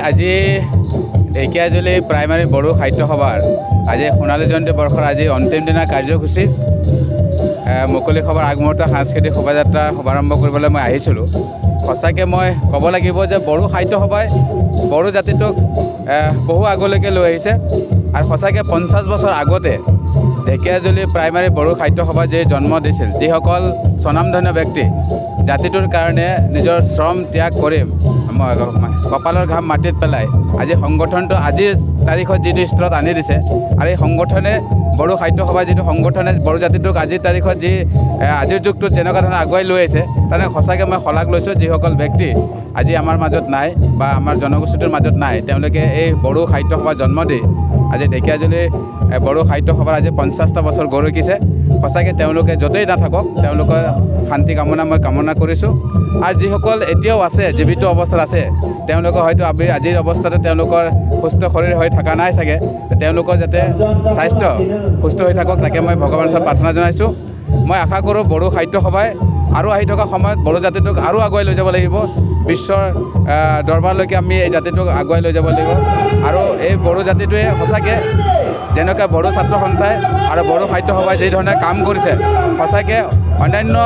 আজি ঢেকিয়াজুলি প্ৰাইমাৰী বড়ো সাহিত্য সভাৰ আজি সোণালী জয়ন্তী বৰ্ষৰ আজি অন্তিম দিনা কাৰ্যসূচীত মুকলি সভাৰ আগমুহূৰ্ত সাংস্কৃতিক শোভাযাত্ৰা শুভাৰম্ভ কৰিবলৈ মই আহিছিলোঁ। সঁচাকৈ মই ক'ব লাগিব যে বড়ো সাহিত্য সভাই বড়ো জাতিটোক বহু আগলৈকে লৈ আহিছে আৰু সঁচাকৈ 50 বছৰ আগতে ঢেকিয়াজুলি প্ৰাইমাৰী বড়ো সাহিত্য সভা যি জন্ম দিছিল, যিসকল স্বনামধন্য ব্যক্তি জাতিটোৰ কাৰণে নিজৰ শ্ৰম ত্যাগ কৰি কপালৰ ঘাম মাটিত পেলাই আজি সংগঠনটো আজিৰ তাৰিখত যিটো স্তৰত আনি দিছে আৰু এই সংগঠনে বড়ো সাহিত্য সভা যিটো সংগঠনে বড়ো জাতিটোক আজিৰ তাৰিখত যি আজিৰ যুগটোত যেনেকুৱা ধৰণে আগুৱাই লৈ আহিছে তাৰমানে সঁচাকৈ মই শলাগ লৈছোঁ। যিসকল ব্যক্তি আজি আমাৰ মাজত নাই বা আমাৰ জনগোষ্ঠীটোৰ মাজত নাই, তেওঁলোকে এই বড়ো সাহিত্য সভা জন্ম দি আজি ঢেকিয়াজুলি বড়ো সাহিত্য সভাৰ আজি 50টা বছৰ গৌৰৱিছে। সঁচাকৈ তেওঁলোকে য'তেই নাথাকক তেওঁলোকৰ শান্তি কামনা মই কামনা কৰিছোঁ। আৰু যিসকল এতিয়াও আছে, জীৱিত অৱস্থাত আছে, তেওঁলোকৰ হয়তো আজিৰ অৱস্থাতে তেওঁলোকৰ সুস্থ শৰীৰ হৈ থকা নাই চাগে, তেওঁলোকৰ যাতে স্বাস্থ্য সুস্থ হৈ থাকক তাকে মই ভগৱানৰ ওচৰত প্ৰাৰ্থনা জনাইছোঁ। মই আশা কৰোঁ বড়ো সাহিত্য সভাই আৰু আহি থকা সময়ত বড়ো জাতিটোক আৰু আগুৱাই লৈ যাব লাগিব, বিশ্বৰ দৰবাৰলৈকে আমি এই জাতিটোক আগুৱাই লৈ যাব লাগিব। আৰু এই বড়ো জাতিটোৱে সঁচাকৈ যেনেকৈ বড়ো ছাত্ৰ সন্থাই আৰু বড়ো সাহিত্য সভাই যিধৰণে কাম কৰিছে, সঁচাকৈ অন্যান্য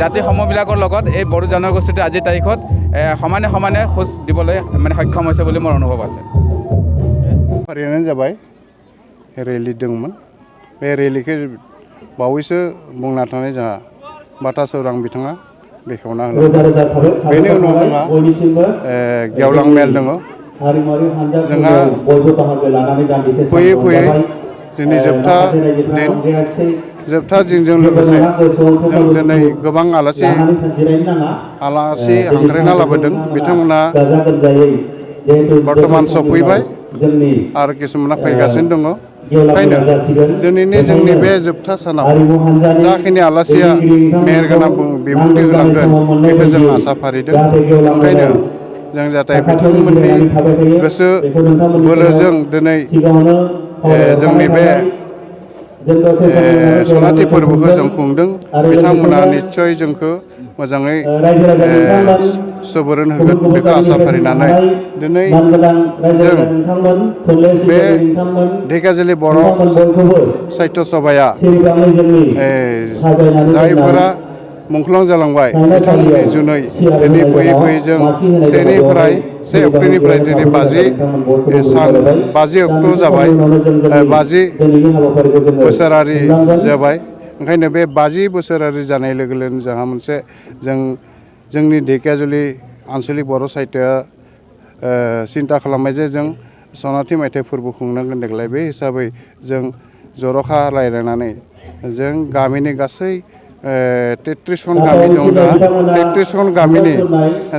জাতিসমূহবিলাকৰ লগত এই বড়ো জনগোষ্ঠীটোৱে আজিৰ তাৰিখত সমানে সমানে খোজ দিবলৈ সক্ষম হৈছে বুলি মোৰ অনুভৱ আছে। फारियानो जाबाय रेलि दंमोन। बे रेलिखौ बावैसो बुंना थानाय जोंहा बाथा सौरां बिथाङा बेखेवना होदों। बेनि उनाव जोंहा गेवलां मेल दङ। जोंहा फैयै फैयै दिनै जोबथा दिनजों लोगोसे जों दिनै गोबां आलासि हांख्रायना लाबोदों। बिथांमोना बर्तमान सफैबाय आरो किसुमाना फैगासिनो दङ। ओंखायनो दिनैनि जोंनि बे जोबथा सानाव जाखिनि आलासिया मेहेरगोनां बिबुंथि होलांगोन बेखौ जों आसा फारिदों। ओंखायनो जों जाहाथे बिथांमोननि गोसो बोलोजों दिनै जोंनि बे सनाथि फोरबोखौ जों खुंदों। बिथांमोना निस्सय जोंखौ मोजाङै सुबुरुन होगोन बेखौ आसा फारिनानै दिनै जों बे ढेकियाजुलि बर' साहित्य सभाया जायफोरा मुंख्लं जालांबाय बिथांमोननि जुनै दिनै फैयै फैयै जों 1 अक्ट'निफ्राय दिनै 50 अक्ट' जाबाय, 50 बोसोरारि जाबाय। ओंखायनो बे 50 बोसोरारि जानाय लोगो लोगोनो जोंहा मोनसे जोंनि ढेकियाजुलि आन्चलिक बर' साहित्यआ सिन्था खालामबाय जे जों सनाथि मायथाइ फोरबो खुंनांगोन देग्लाय। बे हिसाबै जों जर'खा रायज्लायनानै जों गामिनि गासै 33 सन गामि दं जोंहा 33 सन गामिनि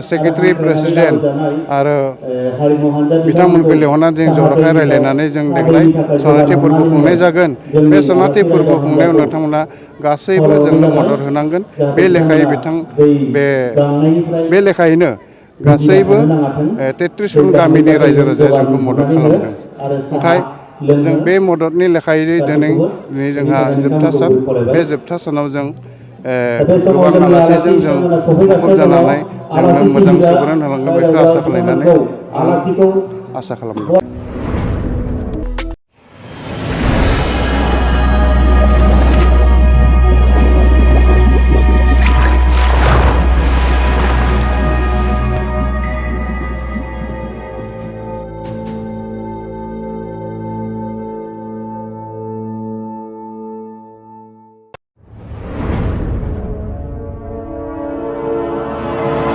सेक्रेटारि प्रेसिडेन्ट आरो बिथांमोनखौ लिंहरनानै जों जर'खायै रायज्लायनानै जों देग्लाय सनाथि फोरबो खुंनाय जागोन। बे सनाथि फोरबो खुंनायाव नोंथांमोना गासैबो जोंनो मदद होनांगोन। बे लेखायै बे लेखायैनो गासैबो 33 सन गामिनि रायजो राजाया जोंखौ मदद खालामदों। ओंखायनो जों बे मददनि लेखायै दिनै जोंहा जोबथा सान, बे जोबथा सानाव जों गोबां आलासिजों जों मुखुब जानानै जोंनो मोजां सुबुरुन होलांगोन बेखौ आसा खालामनानै आं आसा खालामदों।